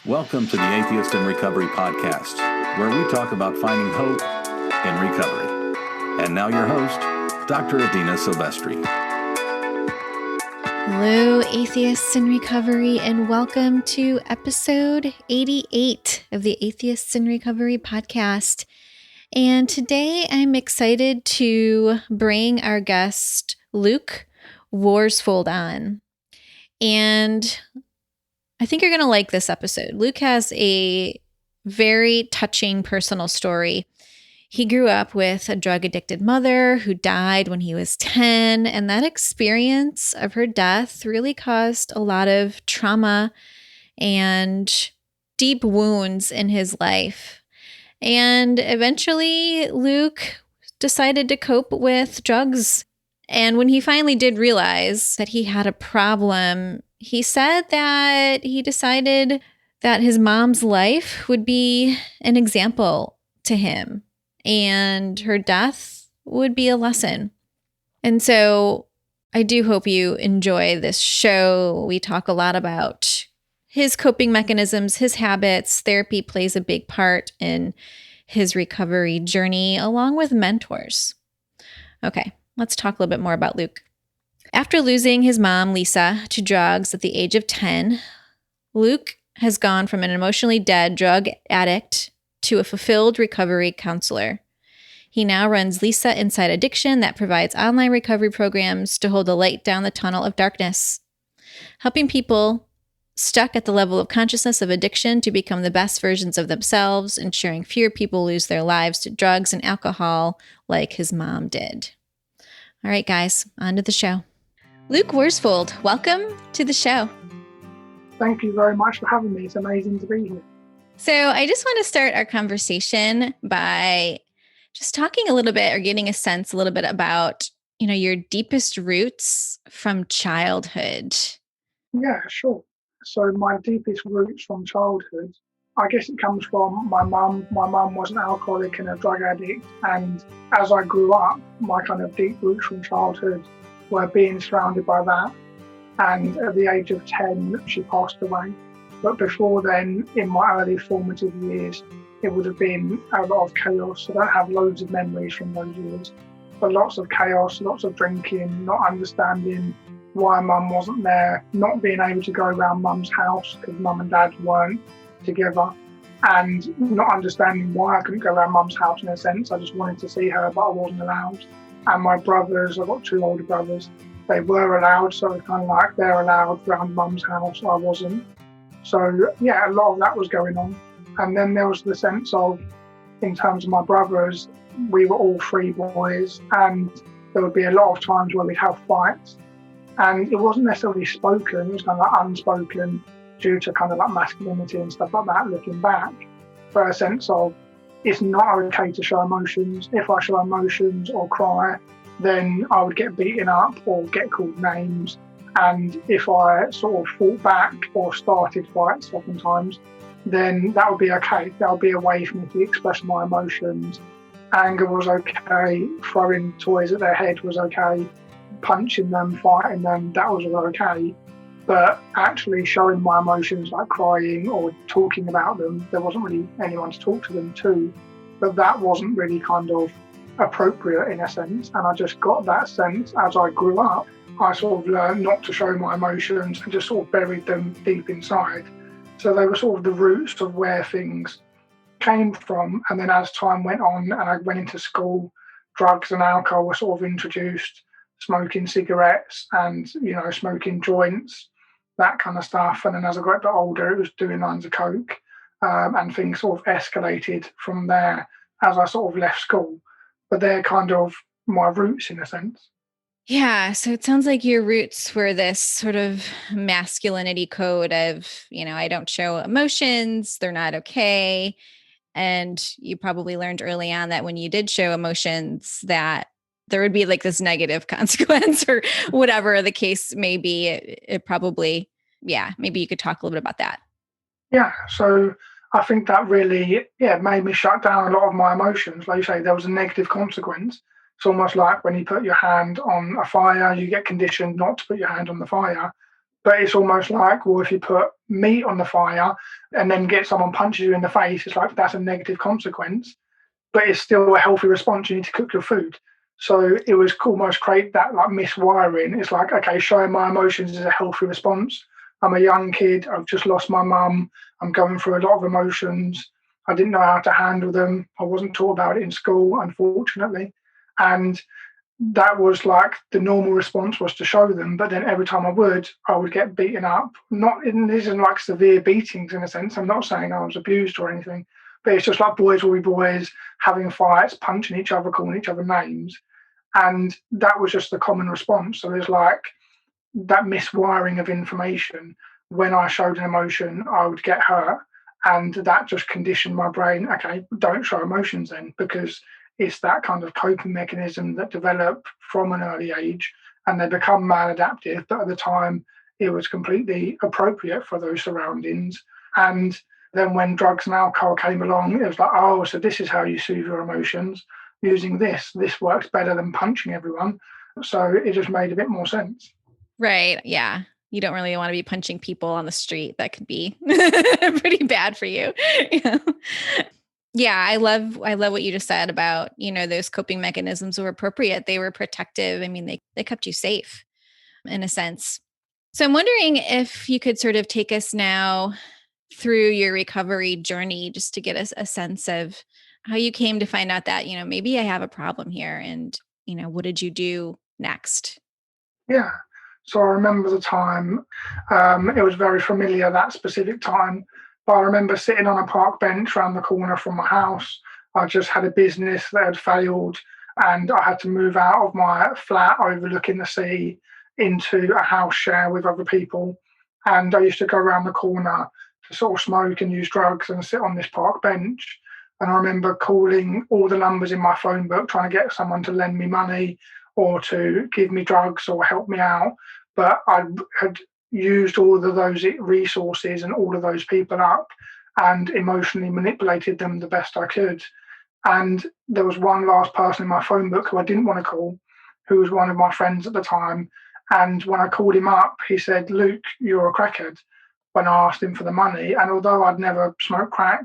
Welcome to the Atheist in Recovery podcast, where we talk about finding hope in recovery. And now your host, Dr. Adina Silvestri. Hello, Atheists in Recovery, and welcome to episode 88 of the Atheists in Recovery podcast. And today I'm excited to bring our guest, Luke Worsfold, on. And I think you're going to like this episode. Luke has a very touching personal story. He grew up with a drug-addicted mother who died when he was 10, and that experience of her death really caused a lot of trauma and deep wounds in his life. And eventually, Luke decided to cope with drugs. And when he finally did realize that he had a problem, he said that he decided that his mom's life would be an example to him, and her death would be a lesson. And so I do hope you enjoy this show. We talk a lot about his coping mechanisms, his habits. Therapy plays a big part in his recovery journey, along with mentors. Okay, let's talk a little bit more about Luke. After losing his mom, Lisa, to drugs at the age of 10, Luke has gone from an emotionally dead drug addict to a fulfilled recovery counselor. He now runs Lisa Inside Addiction that provides online recovery programs to hold the light down the tunnel of darkness, helping people stuck at the level of consciousness of addiction to become the best versions of themselves, ensuring fewer people lose their lives to drugs and alcohol like his mom did. All right, guys, on to the show. Luke Worsfold, welcome to the show. Thank you very much for having me. It's amazing to be here. So I just want to start our conversation by just talking a little bit or getting a sense a little bit about, your deepest roots from childhood. Yeah, sure. So my deepest roots from childhood, I guess it comes from my mum. My mum was an alcoholic and a drug addict. And as I grew up, my kind of deep roots from childhood were being surrounded by that. And at the age of 10, she passed away. But before then, in my early formative years, it would have been a lot of chaos. I don't have loads of memories from those years, but lots of chaos, lots of drinking, not understanding why mum wasn't there, not being able to go around mum's house because mum and dad weren't together, and not understanding why I couldn't go around mum's house in a sense. I just wanted to see her, but I wasn't allowed. And my brothers, I've got two older brothers, they were allowed, so it's kind of like they're allowed around mum's house, I wasn't. So yeah, a lot of that was going on. And then there was the sense of, in terms of my brothers, we were all three boys, and there would be a lot of times where we'd have fights. And it wasn't necessarily spoken, it was kind of like unspoken due to kind of like masculinity and stuff like that, looking back. But a sense of, it's not okay to show emotions. If I show emotions or cry, then I would get beaten up or get called names. And if I sort of fought back or started fights oftentimes, then that would be okay. That would be a way for me to express my emotions. Anger was okay, throwing toys at their head was okay, punching them, fighting them, that was all okay. But actually showing my emotions like crying or talking about them, there wasn't really anyone to talk to them to. But that wasn't really kind of appropriate in a sense. And I just got that sense as I grew up. I sort of learned not to show my emotions and just sort of buried them deep inside. So they were sort of the roots of where things came from. And then as time went on and I went into school, drugs and alcohol were sort of introduced, smoking cigarettes and, smoking joints, that kind of stuff. And then as I got a bit older, it was doing lines of coke, and things sort of escalated from there as I sort of left school. But they're kind of my roots in a sense. Yeah. So it sounds like your roots were this sort of masculinity code of, I don't show emotions, they're not okay. And you probably learned early on that when you did show emotions that there would be like this negative consequence or whatever the case may be. It probably, maybe you could talk a little bit about that. Yeah. So I think that really, made me shut down a lot of my emotions. Like you say, there was a negative consequence. It's almost like when you put your hand on a fire, you get conditioned not to put your hand on the fire. But it's almost like, well, if you put meat on the fire and then get someone punches you in the face, it's like that's a negative consequence, but it's still a healthy response. You need to cook your food. So it was almost create that like miswiring. It's like, okay, showing my emotions is a healthy response. I'm a young kid. I've just lost my mum. I'm going through a lot of emotions. I didn't know how to handle them. I wasn't taught about it in school, unfortunately. And that was like the normal response was to show them. But then every time I would get beaten up. This isn't like severe beatings in a sense. I'm not saying I was abused or anything, but it's just like boys will be boys having fights, punching each other, calling each other names. And that was just the common response. So there's like that miswiring of information. When I showed an emotion, I would get hurt. And that just conditioned my brain, okay, don't show emotions then, because it's that kind of coping mechanism that develop from an early age and they become maladaptive. But at the time, it was completely appropriate for those surroundings. And then when drugs and alcohol came along, it was like, oh, so this is how you soothe your emotions using this. This works better than punching everyone. So it just made a bit more sense. Right. Yeah. You don't really want to be punching people on the street. That could be pretty bad for you. Yeah. Yeah, I love what you just said about, those coping mechanisms were appropriate. They were protective. I mean, they kept you safe in a sense. So I'm wondering if you could sort of take us now through your recovery journey just to get us a sense of how you came to find out that, maybe I have a problem here and, what did you do next? Yeah. So I remember the time, it was very familiar, that specific time. But I remember sitting on a park bench around the corner from my house. I just had a business that had failed and I had to move out of my flat overlooking the sea into a house share with other people. And I used to go around the corner to sort of smoke and use drugs and sit on this park bench. And I remember calling all the numbers in my phone book, trying to get someone to lend me money or to give me drugs or help me out. But I had used all of those resources and all of those people up and emotionally manipulated them the best I could. And there was one last person in my phone book who I didn't want to call, who was one of my friends at the time. And when I called him up, he said, "Luke, you're a crackhead," when I asked him for the money. And although I'd never smoked crack,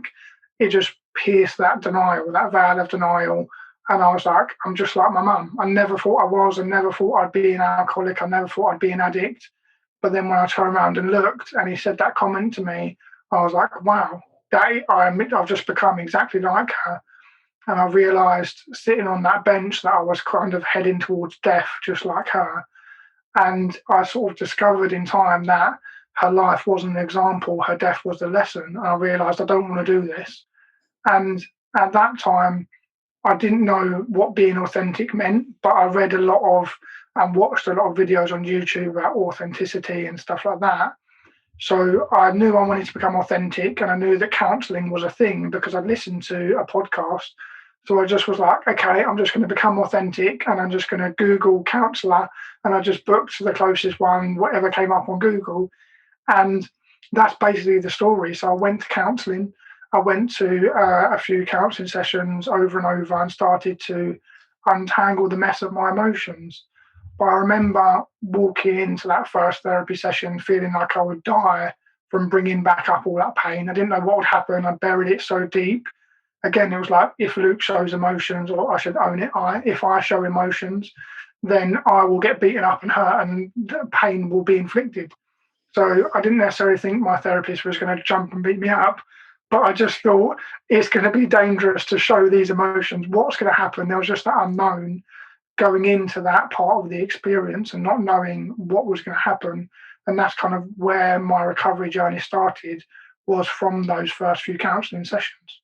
it just pierced that denial, that veil of denial. And I was like, I'm just like my mum. I never thought I was. I never thought I'd be an alcoholic. I never thought I'd be an addict. But then when I turned around and looked and he said that comment to me, I was like, wow, I've just become exactly like her. And I realised sitting on that bench that I was kind of heading towards death just like her. And I sort of discovered in time that her life wasn't an example, her death was the lesson. And I realised I don't want to do this. And at that time, I didn't know what being authentic meant, but I read a lot of and watched a lot of videos on YouTube about authenticity and stuff like that. So I knew I wanted to become authentic and I knew that counseling was a thing because I'd listened to a podcast. So I just was like, okay, I'm just going to become authentic and I'm just going to Google counselor. And I just booked the closest one, whatever came up on Google. And that's basically the story. So I went to counseling. I went to a few counseling sessions over and over and started to untangle the mess of my emotions. But I remember walking into that first therapy session feeling like I would die from bringing back up all that pain. I didn't know what would happen. I buried it so deep. Again, it was like, if Luke shows emotions, or I should own it, if I show emotions, then I will get beaten up and hurt and pain will be inflicted. So I didn't necessarily think my therapist was going to jump and beat me up, but I just thought it's going to be dangerous to show these emotions. What's going to happen? There was just that unknown going into that part of the experience and not knowing what was going to happen. And that's kind of where my recovery journey started, was from those first few counseling sessions.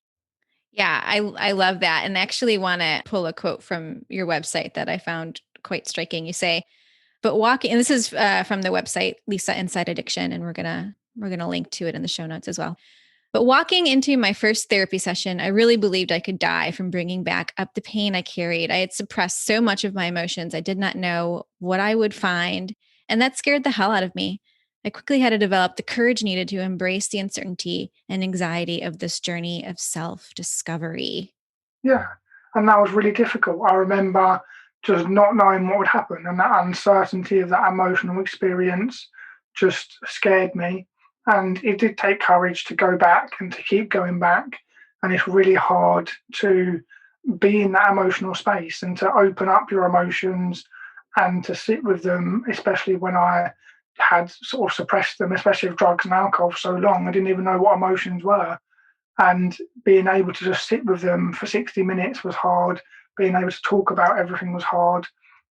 Yeah, I love that. And I actually want to pull a quote from your website that I found quite striking. You say, but walking, and this is from the website, Lisa Inside Addiction, and we're gonna link to it in the show notes as well. But walking into my first therapy session, I really believed I could die from bringing back up the pain I carried. I had suppressed so much of my emotions. I did not know what I would find, and that scared the hell out of me. I quickly had to develop the courage needed to embrace the uncertainty and anxiety of this journey of self-discovery. Yeah, and that was really difficult. I remember just not knowing what would happen and that uncertainty of that emotional experience just scared me. And it did take courage to go back and to keep going back. And it's really hard to be in that emotional space and to open up your emotions and to sit with them, especially when I had sort of suppressed them, especially with drugs and alcohol for so long. I didn't even know what emotions were. And being able to just sit with them for 60 minutes was hard. Being able to talk about everything was hard.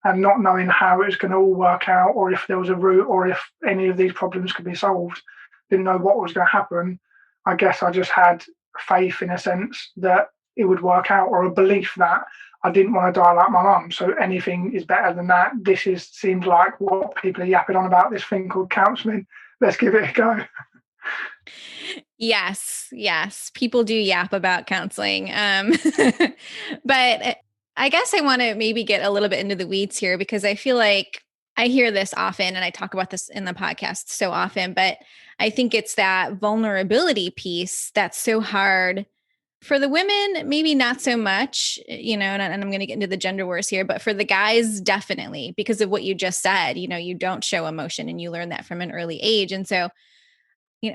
And not knowing how it was going to all work out, or if there was a route, or if any of these problems could be solved. Didn't know what was going to happen. I guess I just had faith in a sense that it would work out, or a belief that I didn't want to die like my mum. So anything is better than that. Seems like what people are yapping on about, this thing called counselling. Let's give it a go. Yes. People do yap about counseling. But I guess I want to maybe get a little bit into the weeds here, because I feel like I hear this often and I talk about this in the podcast so often, but I think it's that vulnerability piece that's so hard for the women, maybe not so much, and I'm going to get into the gender wars here, but for the guys, definitely, because of what you just said, you don't show emotion and you learn that from an early age. And so,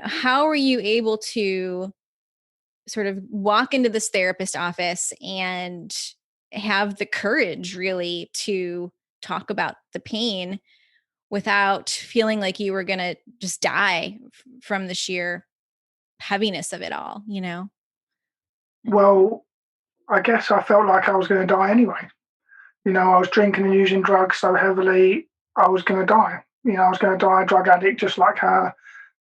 how are you able to sort of walk into this therapist office and have the courage really to talk about the pain without feeling like you were going to just die from the sheer heaviness of it all, Well, I guess I felt like I was going to die anyway. I was drinking and using drugs so heavily, I was going to die. I was going to die a drug addict just like her.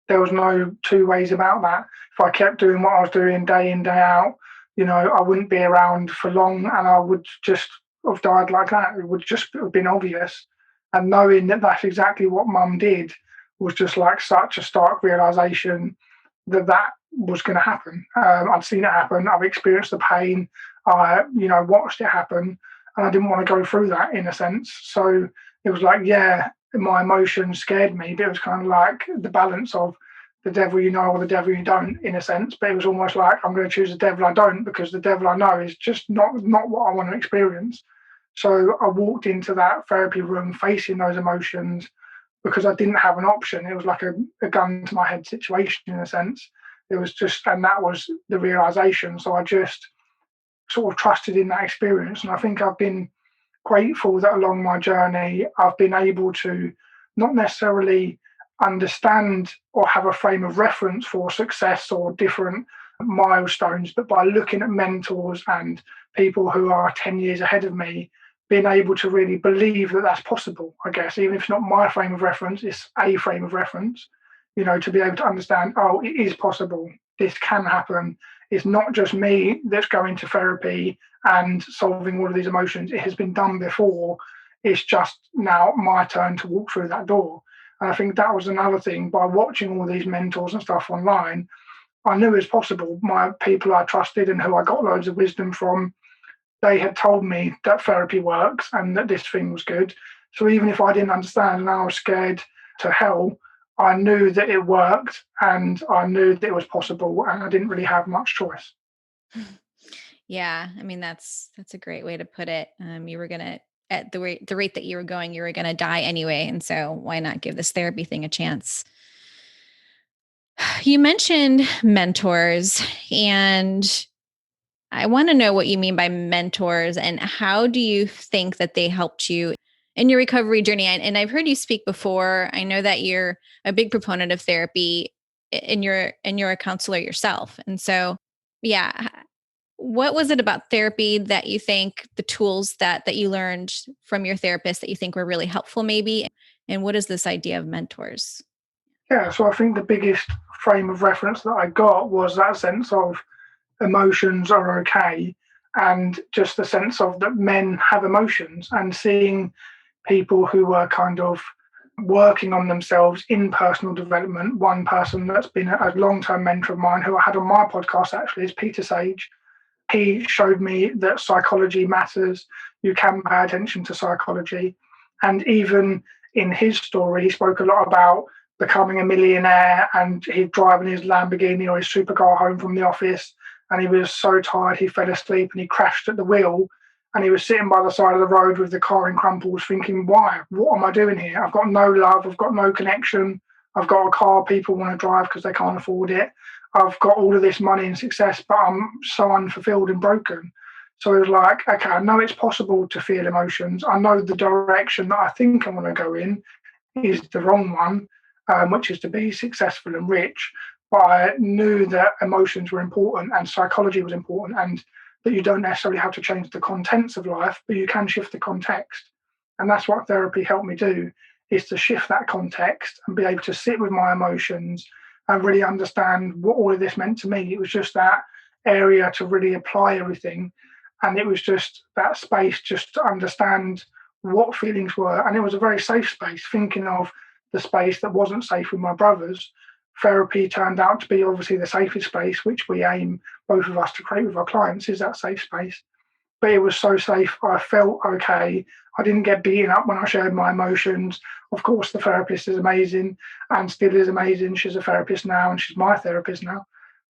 There was no two ways about that. If I kept doing what I was doing day in, day out, I wouldn't be around for long, and I would just have died like that. It would just have been obvious. And knowing that that's exactly what mum did was just like such a stark realization that was going to happen. I'd seen it happen. I've experienced the pain. I, watched it happen, and I didn't want to go through that in a sense. So it was like, yeah, my emotions scared me, but it was kind of like the balance of the devil you know or the devil you don't, in a sense. But it was almost like, I'm going to choose the devil I don't, because the devil I know is just not what I want to experience. So I walked into that therapy room facing those emotions because I didn't have an option. It was like a gun to my head situation, in a sense. It was just, and that was the realization. So I just sort of trusted in that experience. And I think I've been grateful that along my journey, I've been able to not necessarily understand or have a frame of reference for success or different milestones, but by looking at mentors and people who are 10 years ahead of me, being able to really believe that that's possible, I guess, even if it's not my frame of reference, it's a frame of reference, to be able to understand, oh, it is possible, this can happen. It's not just me that's going to therapy and solving all of these emotions. It has been done before. It's just now my turn to walk through that door. And I think that was another thing. By watching all these mentors and stuff online, I knew it was possible. My people I trusted and who I got loads of wisdom from, they had told me that therapy works and that this thing was good. So even if I didn't understand and I was scared to hell, I knew that it worked and I knew that it was possible, and I didn't really have much choice. Yeah, I mean, that's a great way to put it. You were going to, at the rate that you were going, you were going to die anyway. And so why not give this therapy thing a chance? You mentioned mentors, and I want to know what you mean by mentors, and how do you think that they helped you in your recovery journey? And I've heard you speak before. I know that you're a big proponent of therapy, and you're a counselor yourself. And so, yeah, what was it about therapy that you think, the tools that you learned from your therapist, that you think were really helpful maybe? And what is this idea of mentors? Yeah, so I think the biggest frame of reference that I got was that sense of emotions are okay, and just the sense of that men have emotions, and seeing people who were kind of working on themselves in personal development. One person that's been a long-term mentor of mine, who I had on my podcast actually, is Peter Sage. He showed me that psychology matters. You can pay attention to psychology. And even in his story, he spoke a lot about becoming a millionaire, and he'd driving his Lamborghini or his supercar home from the office, and he was so tired he fell asleep and he crashed at the wheel, and he was sitting by the side of the road with the car in crumples thinking, why? What am I doing here? I've got no love, I've got no connection, I've got a car people want to drive because they can't afford it. I've got all of this money and success, but I'm so unfulfilled and broken. So it was like, okay, I know it's possible to feel emotions. I know the direction that I think I want to go in is the wrong one, which is to be successful and rich. But I knew that emotions were important and psychology was important, and that you don't necessarily have to change the contents of life, but you can shift the context. And that's what therapy helped me do, is to shift that context and be able to sit with my emotions and really understand what all of this meant to me. It was just that area to really apply everything. And it was just that space just to understand what feelings were. And it was a very safe space, thinking of the space that wasn't safe with my brothers. Therapy turned out to be obviously the safest space, which we aim both of us to create with our clients, is that safe space. But it was so safe. I felt okay. I didn't get beaten up when I shared my emotions. Of course, the therapist is amazing and still is amazing. She's a therapist now and she's my therapist now.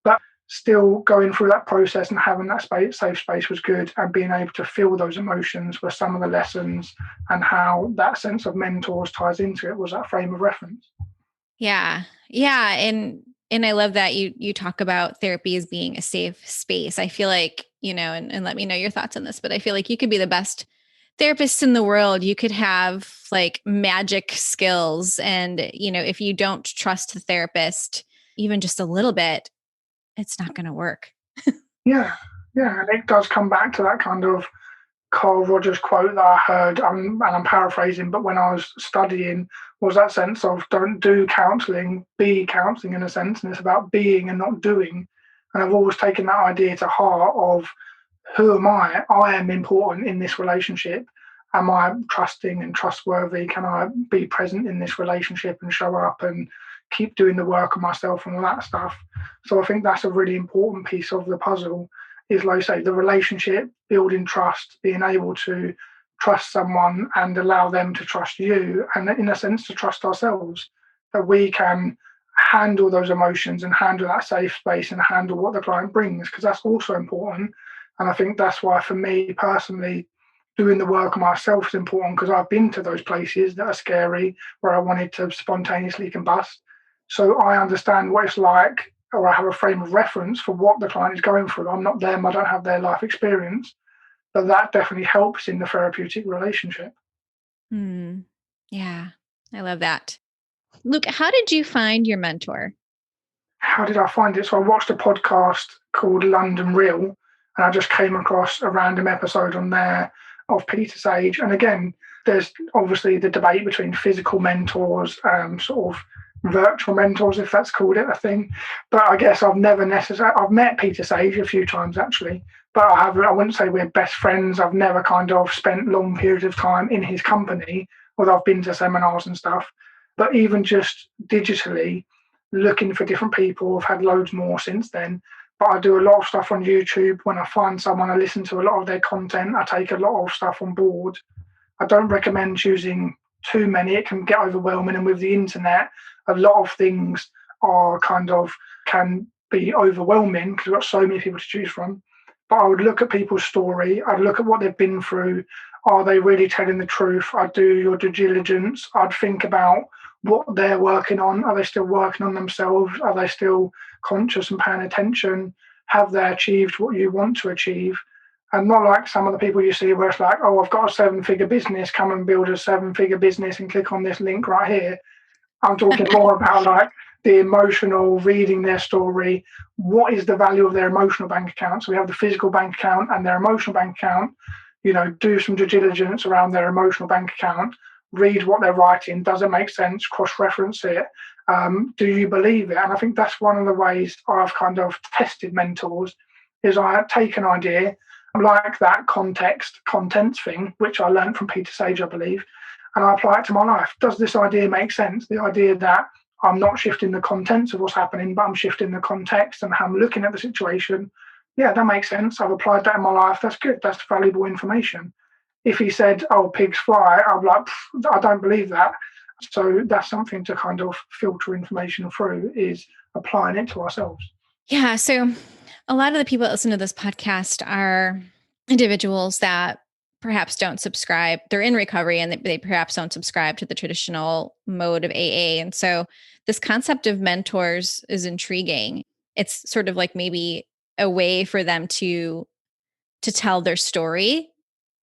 But still going through that process and having that safe space was good, and being able to feel those emotions were some of the lessons, and how that sense of mentors ties into it was that frame of reference. Yeah. Yeah. And I love that you talk about therapy as being a safe space. I feel like, and let me know your thoughts on this, but I feel like you could be the best therapist in the world. You could have like magic skills. And, if you don't trust the therapist, even just a little bit, it's not going to work. Yeah. Yeah. And it does come back to that kind of Carl Rogers quote that I heard, and I'm paraphrasing, but when I was studying, was that sense of don't do counselling, be counselling in a sense, and it's about being and not doing. And I've always taken that idea to heart of, who am I? I am important in this relationship. Am I trusting and trustworthy? Can I be present in this relationship and show up and keep doing the work on myself and all that stuff? So I think that's a really important piece of the puzzle, is, like I say, the relationship, building trust, being able to trust someone and allow them to trust you, and in a sense to trust ourselves, that we can handle those emotions and handle that safe space and handle what the client brings, because that's also important. And I think that's why, for me personally, doing the work on myself is important, because I've been to those places that are scary where I wanted to spontaneously combust. So I understand what it's like, or I have a frame of reference for what the client is going through. I'm not them, I don't have their life experience, but that definitely helps in the therapeutic relationship. Yeah, I love that. Luke, how did you find your mentor? How did I find it? So I watched a podcast called London Real, and I just came across a random episode on there of Peter Sage. And again, there's obviously the debate between physical mentors, sort of virtual mentors, if that's called it a thing. But I guess I've met Peter Sage a few times actually, but I wouldn't say we're best friends. I've never kind of spent long periods of time in his company, although I've been to seminars and stuff. But even just digitally, looking for different people, I've had loads more since then. But I do a lot of stuff on YouTube. When I find someone, I listen to a lot of their content. I take a lot of stuff on board. I don't recommend choosing too many. It can get overwhelming. And with the internet, a lot of things can be overwhelming because we've got so many people to choose from. But I would look at people's story. I'd look at what they've been through. Are they really telling the truth? I'd do your due diligence. I'd think about what they're working on. Are they still working on themselves? Are they still conscious and paying attention? Have they achieved what you want to achieve? And not like some of the people you see where it's like, oh, I've got a 7-figure business, come and build a 7-figure business and click on this link right here. I'm talking more about like the emotional, reading their story. What is the value of their emotional bank account? So we have the physical bank account and their emotional bank account. Do some due diligence around their emotional bank account. Read what they're writing. Does it make sense? Cross-reference it. Do you believe it? And I think that's one of the ways I've kind of tested mentors, is I take an idea, like that contents thing, which I learned from Peter Sage, I believe, and I apply it to my life. Does this idea make sense? The idea that I'm not shifting the contents of what's happening, but I'm shifting the context and how I'm looking at the situation. Yeah, that makes sense. I've applied that in my life. That's good. That's valuable information. If he said, oh, pigs fly, I'm like, I don't believe that. So that's something to kind of filter information through, is applying it to ourselves. Yeah. So a lot of the people that listen to this podcast are individuals that perhaps don't subscribe. They're in recovery and they perhaps don't subscribe to the traditional mode of AA. And so this concept of mentors is intriguing. It's sort of like maybe a way for them to tell their story,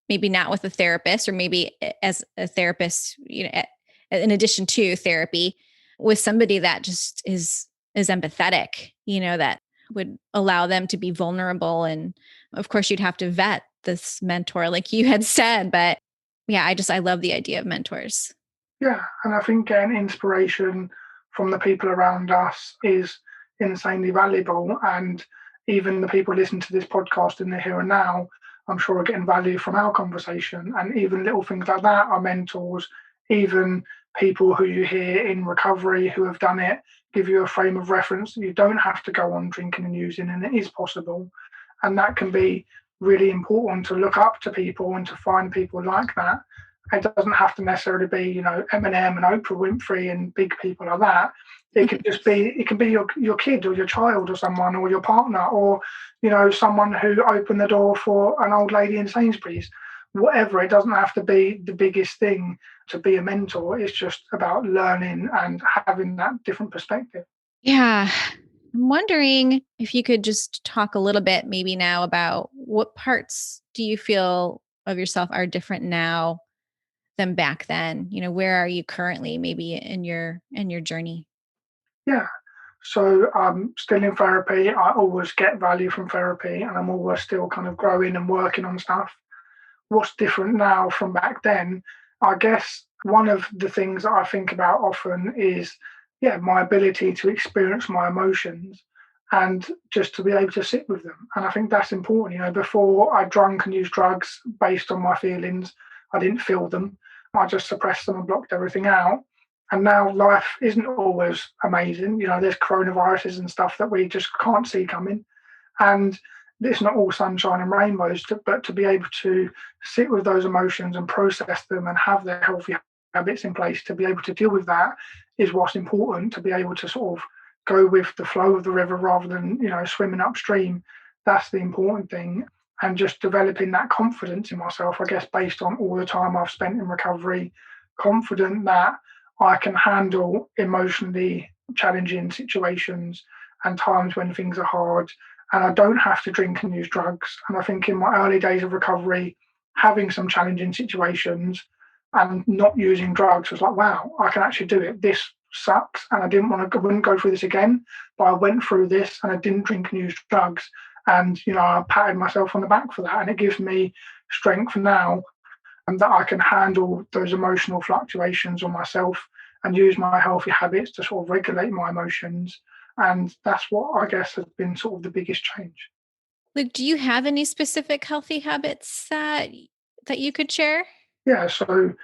maybe not with a therapist, or maybe as a therapist, in addition to therapy, with somebody that just is empathetic, that would allow them to be vulnerable. And of course, you'd have to vet this mentor, like you had said. But yeah, I love the idea of mentors. Yeah, and I think getting inspiration from the people around us is insanely valuable. And even the people listening to this podcast in the here and now, I'm sure are getting value from our conversation. And even little things like that are mentors, even people who you hear in recovery who have done it give you a frame of reference. You don't have to go on drinking and using, and it is possible. And that can be really important, to look up to people and to find people like that. It doesn't have to necessarily be, Eminem and Oprah Winfrey and big people like that. It could just be, it can be your kid or your child or someone, or your partner, or, someone who opened the door for an old lady in Sainsbury's. Whatever, it doesn't have to be the biggest thing to be a mentor. It's just about learning and having that different perspective. Yeah. I'm wondering if you could just talk a little bit maybe now about what parts do you feel of yourself are different now than back then? Where are you currently maybe in your journey? Yeah. So I'm still in therapy. I always get value from therapy, and I'm always still kind of growing and working on stuff. What's different now from back then? I guess one of the things that I think about often is, my ability to experience my emotions and just to be able to sit with them. And I think that's important. Before I drank and used drugs based on my feelings, I didn't feel them. I just suppressed them and blocked everything out. And now life isn't always amazing. There's coronaviruses and stuff that we just can't see coming. And it's not all sunshine and rainbows, but to be able to sit with those emotions and process them and have the healthy habits in place to be able to deal with that is what's important, to be able to sort of go with the flow of the river rather than, swimming upstream. That's the important thing. And just developing that confidence in myself, I guess, based on all the time I've spent in recovery, confident that I can handle emotionally challenging situations and times when things are hard, and I don't have to drink and use drugs. And I think in my early days of recovery, having some challenging situations and not using drugs was like, wow, I can actually do it. This sucks, and I wouldn't go through this again, but I went through this and I didn't drink and use drugs. And, I patted myself on the back for that. And it gives me strength now, and that I can handle those emotional fluctuations on myself and use my healthy habits to sort of regulate my emotions. And that's what I guess has been sort of the biggest change. Luke, do you have any specific healthy habits that you could share? Yeah, so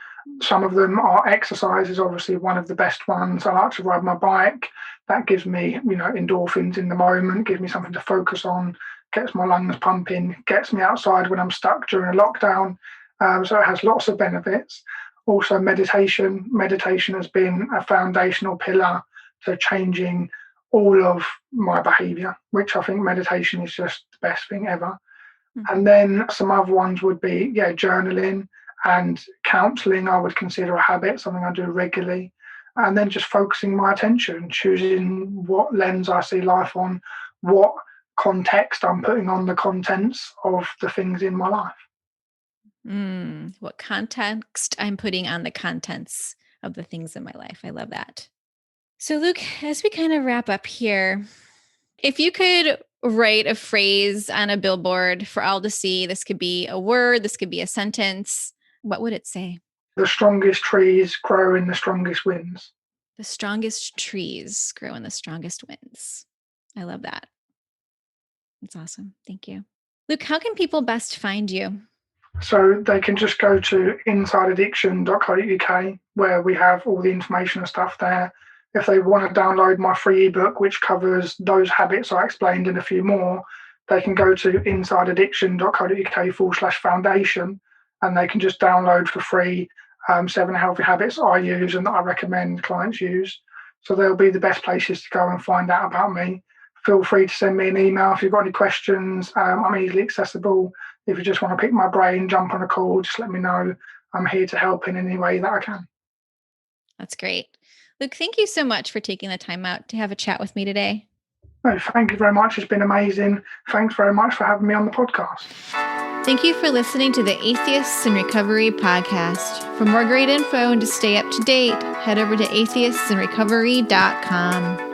some of them are exercise is obviously one of the best ones. I like to ride my bike. That gives me, endorphins in the moment, gives me something to focus on, gets my lungs pumping, gets me outside when I'm stuck during a lockdown. So it has lots of benefits. Also, meditation. Meditation has been a foundational pillar to changing all of my behavior, which I think meditation is just the best thing ever. Mm-hmm. And then some other ones would be, journaling and counseling. I would consider a habit, something I do regularly. And then just focusing my attention, choosing what lens I see life on, what context I'm putting on the contents of the things in my life. What context I'm putting on the contents of the things in my life. I love that. So, Luke, as we kind of wrap up here, if you could write a phrase on a billboard for all to see, this could be a word, this could be a sentence, what would it say? The strongest trees grow in the strongest winds. The strongest trees grow in the strongest winds. I love that. That's awesome. Thank you. Luke, how can people best find you? So they can just go to insideaddiction.co.uk, where we have all the information and stuff there. If they want to download my free ebook, which covers those habits I explained and a few more, they can go to insideaddiction.co.uk/foundation, and they can just download for free 7 healthy habits I use and that I recommend clients use. So they'll be the best places to go and find out about me. feel free to send me an email if you've got any questions. I'm easily accessible. If you just want to pick my brain, jump on a call, just let me know. I'm here to help in any way that I can. That's great. Luke, thank you so much for taking the time out to have a chat with me today. No, thank you very much. It's been amazing. Thanks very much for having me on the podcast. Thank you for listening to the Atheists in Recovery podcast. For more great info and to stay up to date, head over to atheistsandrecovery.com.